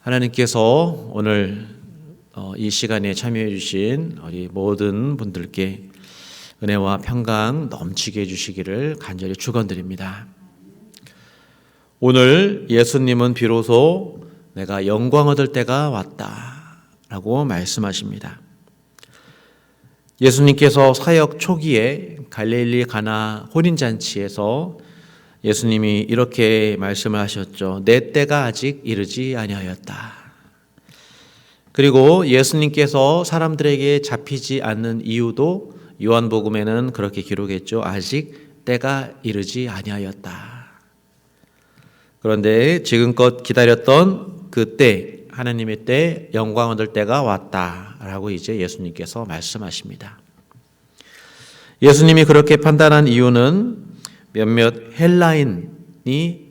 하나님께서 오늘 이 시간에 참여해 주신 우리 모든 분들께 은혜와 평강 넘치게 해주시기를 간절히 축원드립니다. 오늘 예수님은 비로소 내가 영광 얻을 때가 왔다라고 말씀하십니다. 예수님께서 사역 초기에 갈릴리 가나 혼인잔치에서 예수님이 이렇게 말씀을 하셨죠. 내 때가 아직 이르지 아니하였다. 그리고 예수님께서 사람들에게 잡히지 않는 이유도 요한복음에는 그렇게 기록했죠. 아직 때가 이르지 아니하였다. 그런데 지금껏 기다렸던 그 때, 하나님의 때, 영광 얻을 때가 왔다라고 이제 예수님께서 말씀하십니다. 예수님이 그렇게 판단한 이유는 몇몇 헬라인이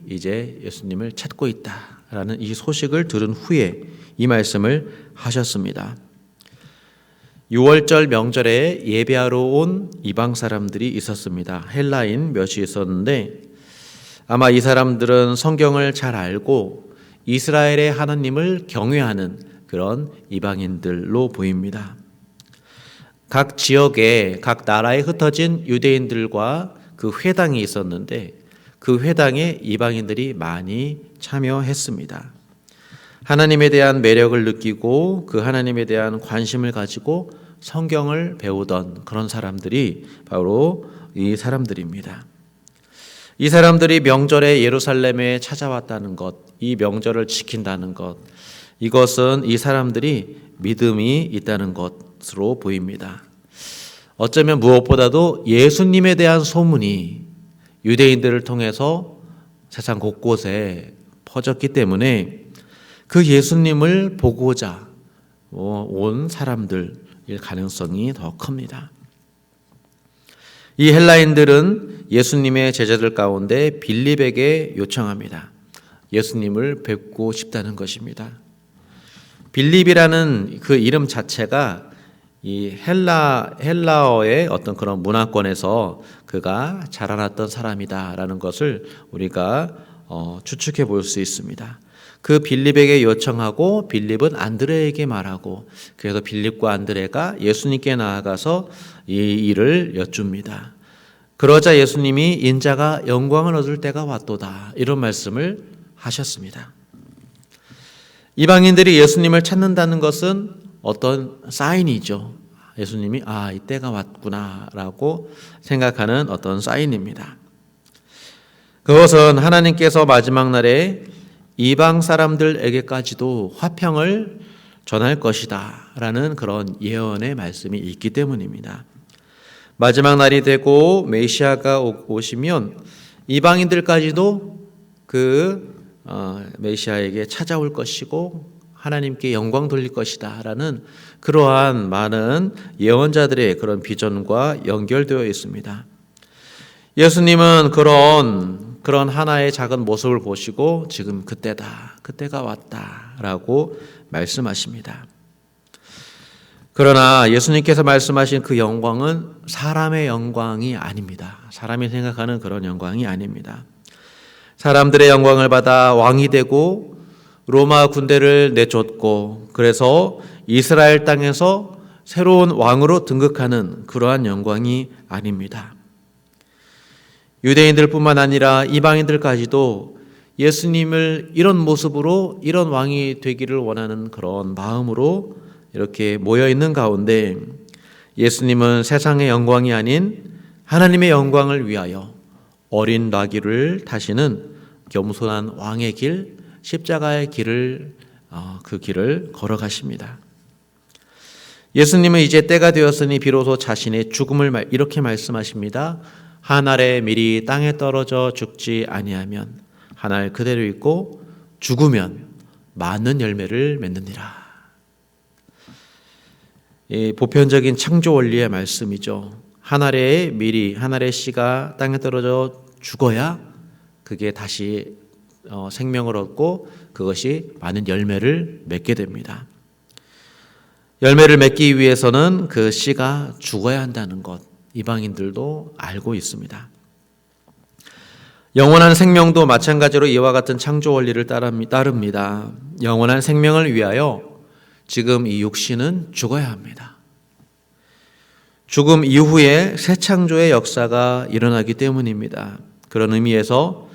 이제 예수님을 찾고 있다라는 이 소식을 들은 후에 이 말씀을 하셨습니다. 6월절 명절에 예배하러 온 이방 사람들이 있었습니다. 헬라인 몇이 있었는데 아마 이 사람들은 성경을 잘 알고 이스라엘의 하나님을 경외하는 그런 이방인들로 보입니다. 각 지역에 각 나라에 흩어진 유대인들과 그 회당이 있었는데 그 회당에 이방인들이 많이 참여했습니다. 하나님에 대한 매력을 느끼고 그 하나님에 대한 관심을 가지고 성경을 배우던 그런 사람들이 바로 이 사람들입니다. 이 사람들이 명절에 예루살렘에 찾아왔다는 것, 이 명절을 지킨다는 것, 이것은 이 사람들이 믿음이 있다는 것으로 보입니다. 어쩌면 무엇보다도 예수님에 대한 소문이 유대인들을 통해서 세상 곳곳에 퍼졌기 때문에 그 예수님을 보고자 온 사람들일 가능성이 더 큽니다. 이 헬라인들은 예수님의 제자들 가운데 빌립에게 요청합니다. 예수님을 뵙고 싶다는 것입니다. 빌립이라는 그 이름 자체가 이 헬라어의 어떤 그런 문화권에서 그가 자라났던 사람이다라는 것을 우리가 추측해 볼 수 있습니다. 그 빌립에게 요청하고 빌립은 안드레에게 말하고 그래서 빌립과 안드레가 예수님께 나아가서 이 일을 여쭙니다. 그러자 예수님이 인자가 영광을 얻을 때가 왔도다 이런 말씀을 하셨습니다. 이방인들이 예수님을 찾는다는 것은 어떤 사인이죠. 예수님이 이때가 왔구나라고 생각하는 어떤 사인입니다. 그것은 하나님께서 마지막 날에 이방 사람들에게까지도 화평을 전할 것이다 라는 그런 예언의 말씀이 있기 때문입니다. 마지막 날이 되고 메시아가 오시면 이방인들까지도 그 메시아에게 찾아올 것이고 하나님께 영광 돌릴 것이다 라는 그러한 많은 예언자들의 그런 비전과 연결되어 있습니다. 예수님은 그런 하나의 작은 모습을 보시고 지금 그때가 왔다 라고 말씀하십니다. 그러나 예수님께서 말씀하신 그 영광은 사람의 영광이 아닙니다. 사람이 생각하는 그런 영광이 아닙니다. 사람들의 영광을 받아 왕이 되고 로마 군대를 내쫓고 그래서 이스라엘 땅에서 새로운 왕으로 등극하는 그러한 영광이 아닙니다. 유대인들뿐만 아니라 이방인들까지도 예수님을 이런 모습으로 이런 왕이 되기를 원하는 그런 마음으로 이렇게 모여 있는 가운데 예수님은 세상의 영광이 아닌 하나님의 영광을 위하여 어린 나귀를 타시는 겸손한 왕의 길, 십자가의 길을 그 길을 걸어가십니다. 예수님은 이제 때가 되었으니 비로소 자신의 죽음을 이렇게 말씀하십니다. 한 알의 밀이 땅에 떨어져 죽지 아니하면 한 알 그대로 있고 죽으면 많은 열매를 맺느니라. 이 보편적인 창조 원리의 말씀이죠. 한 알의 밀이 한 알의 씨가 땅에 떨어져 죽어야 그게 다시 생명을 얻고 그것이 많은 열매를 맺게 됩니다. 열매를 맺기 위해서는 그 씨가 죽어야 한다는 것 이방인들도 알고 있습니다. 영원한 생명도 마찬가지로 이와 같은 창조 원리를 따릅니다. 영원한 생명을 위하여 지금 이 육신은 죽어야 합니다. 죽음 이후에 새 창조의 역사가 일어나기 때문입니다. 그런 의미에서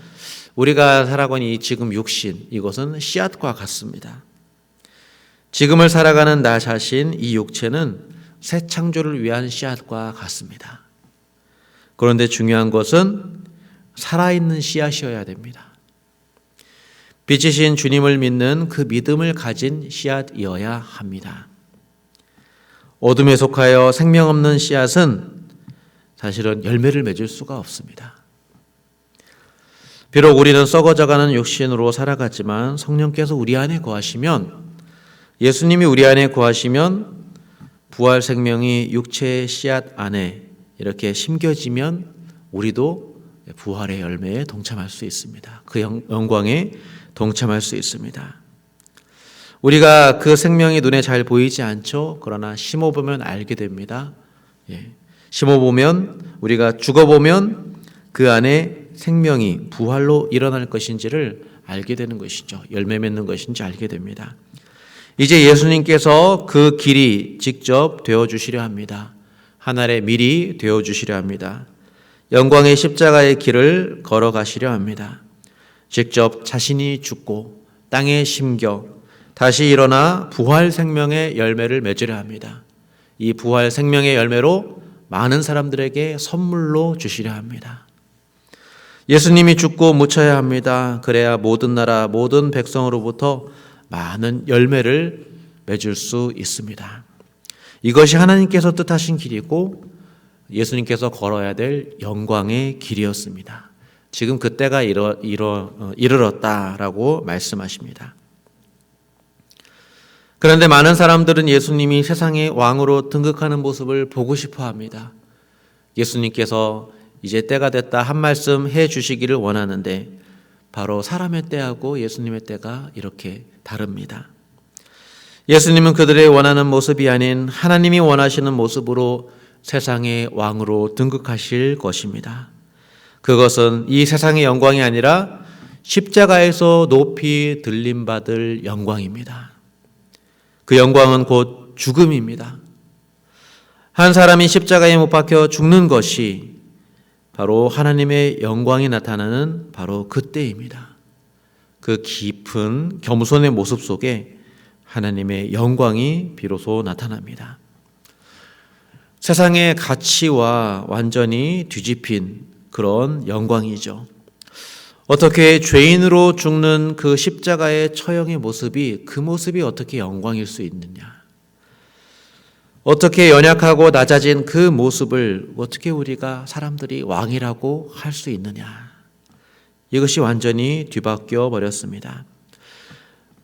우리가 살아가는 이 지금 육신, 이것은 씨앗과 같습니다. 지금을 살아가는 나 자신, 이 육체는 새 창조를 위한 씨앗과 같습니다. 그런데 중요한 것은 살아있는 씨앗이어야 됩니다. 빛이신 주님을 믿는 그 믿음을 가진 씨앗이어야 합니다. 어둠에 속하여 생명 없는 씨앗은 사실은 열매를 맺을 수가 없습니다. 비록 우리는 썩어져가는 육신으로 살아갔지만 성령께서 우리 안에 거하시면, 예수님이 우리 안에 거하시면 부활 생명이 육체의 씨앗 안에 이렇게 심겨지면 우리도 부활의 열매에 동참할 수 있습니다. 그 영광에 동참할 수 있습니다. 우리가 그 생명이 눈에 잘 보이지 않죠. 그러나 심어보면 알게 됩니다. 심어보면, 우리가 죽어보면 그 안에 생명이 부활로 일어날 것인지를 알게 되는 것이죠. 열매 맺는 것인지 알게 됩니다. 이제 예수님께서 그 길이 직접 되어주시려 합니다. 하늘의 밀이 되어주시려 합니다. 영광의 십자가의 길을 걸어가시려 합니다. 직접 자신이 죽고 땅에 심겨 다시 일어나 부활 생명의 열매를 맺으려 합니다. 이 부활 생명의 열매로 많은 사람들에게 선물로 주시려 합니다. 예수님이 죽고 묻혀야 합니다. 그래야 모든 나라, 모든 백성으로부터 많은 열매를 맺을 수 있습니다. 이것이 하나님께서 뜻하신 길이고 예수님께서 걸어야 될 영광의 길이었습니다. 지금 그때가 이르렀다라고 말씀하십니다. 그런데 많은 사람들은 예수님이 세상의 왕으로 등극하는 모습을 보고 싶어 합니다. 예수님께서 이제 때가 됐다 한 말씀 해 주시기를 원하는데 바로 사람의 때하고 예수님의 때가 이렇게 다릅니다. 예수님은 그들의 원하는 모습이 아닌 하나님이 원하시는 모습으로 세상의 왕으로 등극하실 것입니다. 그것은 이 세상의 영광이 아니라 십자가에서 높이 들림받을 영광입니다. 그 영광은 곧 죽음입니다. 한 사람이 십자가에 못 박혀 죽는 것이 바로 하나님의 영광이 나타나는 바로 그때입니다. 그 깊은 겸손의 모습 속에 하나님의 영광이 비로소 나타납니다. 세상의 가치와 완전히 뒤집힌 그런 영광이죠. 어떻게 죄인으로 죽는 그 십자가의 처형의 모습이, 그 모습이 어떻게 영광일 수 있느냐? 어떻게 연약하고 낮아진 그 모습을 어떻게 우리가 사람들이 왕이라고 할 수 있느냐? 이것이 완전히 뒤바뀌어 버렸습니다.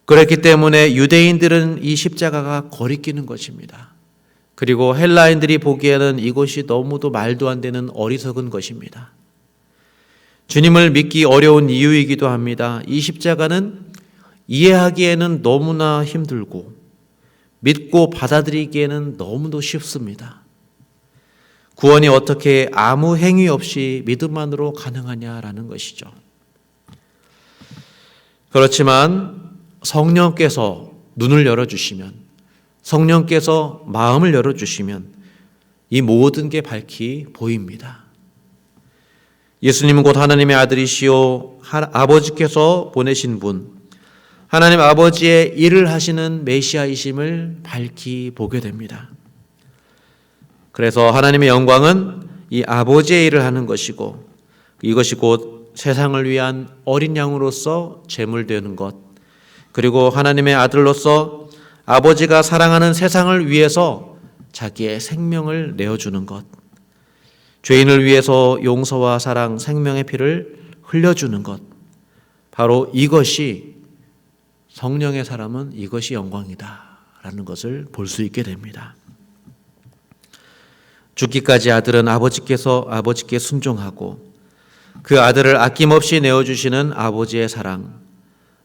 그렇기 때문에 유대인들은 이 십자가가 거리끼는 것입니다. 그리고 헬라인들이 보기에는 이것이 너무도 말도 안 되는 어리석은 것입니다. 주님을 믿기 어려운 이유이기도 합니다. 이 십자가는 이해하기에는 너무나 힘들고 믿고 받아들이기에는 너무도 쉽습니다. 구원이 어떻게 아무 행위 없이 믿음만으로 가능하냐라는 것이죠. 그렇지만 성령께서 눈을 열어주시면, 성령께서 마음을 열어주시면 이 모든 게 밝히 보입니다. 예수님은 곧 하나님의 아들이시오 아버지께서 보내신 분, 하나님 아버지의 일을 하시는 메시아이심을 밝히 보게 됩니다. 그래서 하나님의 영광은 이 아버지의 일을 하는 것이고 이것이 곧 세상을 위한 어린 양으로서 제물되는 것, 그리고 하나님의 아들로서 아버지가 사랑하는 세상을 위해서 자기의 생명을 내어주는 것, 죄인을 위해서 용서와 사랑, 생명의 피를 흘려주는 것, 바로 이것이 성령의 사람은 이것이 영광이다라는 것을 볼 수 있게 됩니다. 죽기까지 아들은 아버지께 순종하고 그 아들을 아낌없이 내어주시는 아버지의 사랑,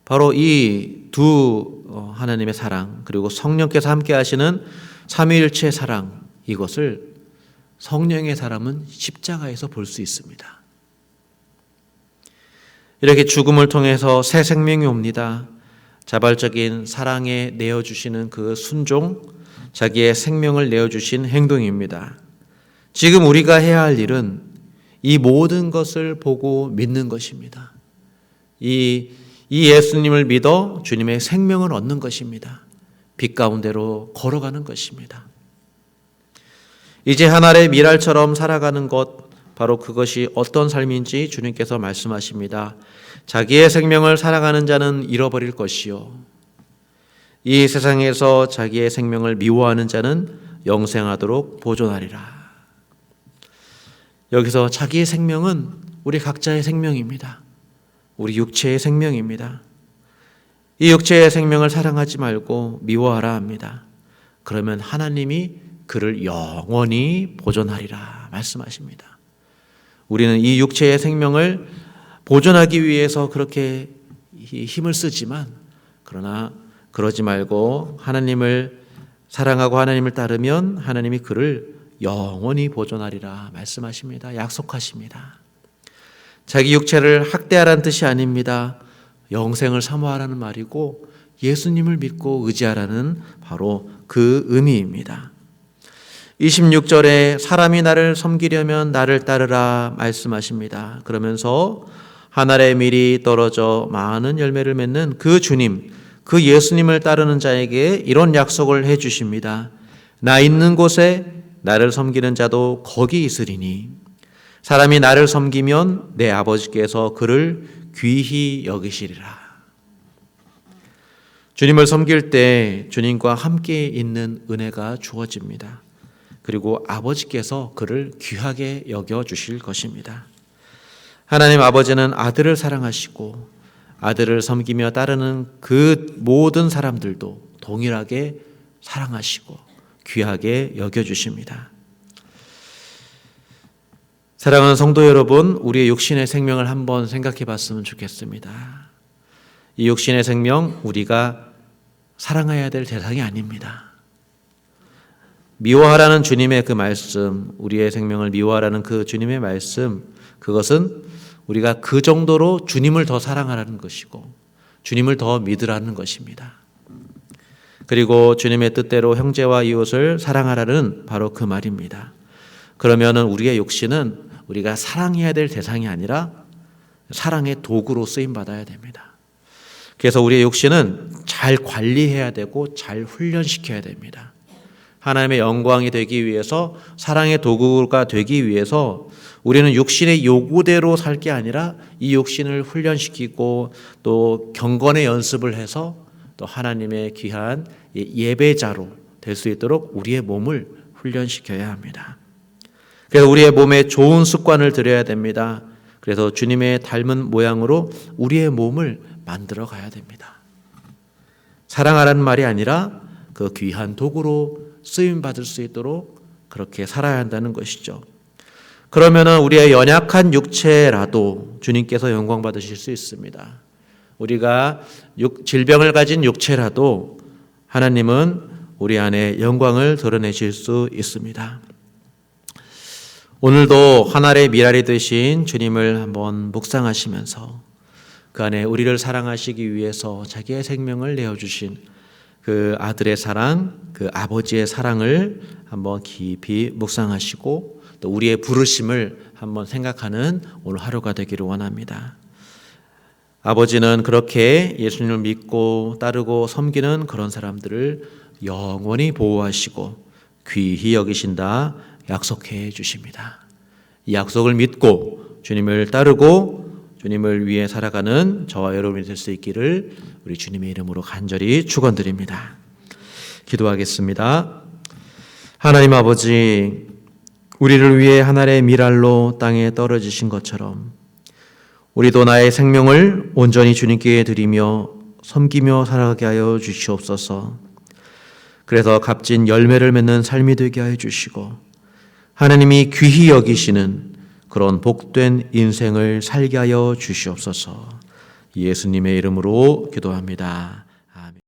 바로 이 두 하나님의 사랑, 그리고 성령께서 함께 하시는 삼위일체의 사랑, 이것을 성령의 사람은 십자가에서 볼 수 있습니다. 이렇게 죽음을 통해서 새 생명이 옵니다. 자발적인 사랑에 내어주시는 그 순종, 자기의 생명을 내어주신 행동입니다. 지금 우리가 해야 할 일은 이 모든 것을 보고 믿는 것입니다. 이 예수님을 믿어 주님의 생명을 얻는 것입니다. 빛 가운데로 걸어가는 것입니다. 이제 한 알의 밀알처럼 살아가는 것, 바로 그것이 어떤 삶인지 주님께서 말씀하십니다. 자기의 생명을 살아가는 자는 잃어버릴 것이요, 이 세상에서 자기의 생명을 미워하는 자는 영생하도록 보존하리라. 여기서 자기의 생명은 우리 각자의 생명입니다. 우리 육체의 생명입니다. 이 육체의 생명을 사랑하지 말고 미워하라 합니다. 그러면 하나님이 그를 영원히 보존하리라 말씀하십니다. 우리는 이 육체의 생명을 보존하기 위해서 그렇게 힘을 쓰지만, 그러나 그러지 말고 하나님을 사랑하고 하나님을 따르면 하나님이 그를 영원히 보존하리라 말씀하십니다. 약속하십니다. 자기 육체를 학대하라는 뜻이 아닙니다. 영생을 사모하라는 말이고 예수님을 믿고 의지하라는 바로 그 의미입니다. 26절에 사람이 나를 섬기려면 나를 따르라 말씀하십니다. 그러면서 한 알의 밀이 떨어져 많은 열매를 맺는 그 주님, 그 예수님을 따르는 자에게 이런 약속을 해 주십니다. 나 있는 곳에 나를 섬기는 자도 거기 있으리니 사람이 나를 섬기면 내 아버지께서 그를 귀히 여기시리라. 주님을 섬길 때 주님과 함께 있는 은혜가 주어집니다. 그리고 아버지께서 그를 귀하게 여겨주실 것입니다. 하나님 아버지는 아들을 사랑하시고 아들을 섬기며 따르는 그 모든 사람들도 동일하게 사랑하시고 귀하게 여겨주십니다. 사랑하는 성도 여러분, 우리의 육신의 생명을 한번 생각해 봤으면 좋겠습니다. 이 육신의 생명, 우리가 사랑해야 될 대상이 아닙니다. 미워하라는 주님의 그 말씀, 우리의 생명을 미워하라는 그 주님의 말씀, 그것은 우리가 그 정도로 주님을 더 사랑하라는 것이고 주님을 더 믿으라는 것입니다. 그리고 주님의 뜻대로 형제와 이웃을 사랑하라는 바로 그 말입니다. 그러면은 우리의 육신은 우리가 사랑해야 될 대상이 아니라 사랑의 도구로 쓰임 받아야 됩니다. 그래서 우리의 육신은 잘 관리해야 되고 잘 훈련시켜야 됩니다. 하나님의 영광이 되기 위해서, 사랑의 도구가 되기 위해서 우리는 육신의 요구대로 살 게 아니라 이 육신을 훈련시키고 또 경건의 연습을 해서 또 하나님의 귀한 예배자로 될 수 있도록 우리의 몸을 훈련시켜야 합니다. 그래서 우리의 몸에 좋은 습관을 들여야 됩니다. 그래서 주님의 닮은 모양으로 우리의 몸을 만들어 가야 됩니다. 사랑하라는 말이 아니라 그 귀한 도구로 쓰임 받을 수 있도록 그렇게 살아야 한다는 것이죠. 그러면은 우리의 연약한 육체라도 주님께서 영광 받으실 수 있습니다. 우리가 질병을 가진 육체라도 하나님은 우리 안에 영광을 드러내실 수 있습니다. 오늘도 한 알의 밀알이 되신 주님을 한번 묵상하시면서 그 안에 우리를 사랑하시기 위해서 자기의 생명을 내어주신 그 아들의 사랑, 그 아버지의 사랑을 한번 깊이 묵상하시고 또 우리의 부르심을 한번 생각하는 오늘 하루가 되기를 원합니다. 아버지는 그렇게 예수님을 믿고 따르고 섬기는 그런 사람들을 영원히 보호하시고 귀히 여기신다 약속해 주십니다. 이 약속을 믿고 주님을 따르고 주님을 위해 살아가는 저와 여러분이 될 수 있기를 우리 주님의 이름으로 간절히 축원드립니다. 기도하겠습니다. 하나님 아버지, 우리를 위해 한 알의 밀알로 땅에 떨어지신 것처럼 우리도 나의 생명을 온전히 주님께 드리며 섬기며 살아가게 하여 주시옵소서. 그래서 값진 열매를 맺는 삶이 되게 하여 주시고 하나님이 귀히 여기시는 그런 복된 인생을 살게 하여 주시옵소서. 예수님의 이름으로 기도합니다.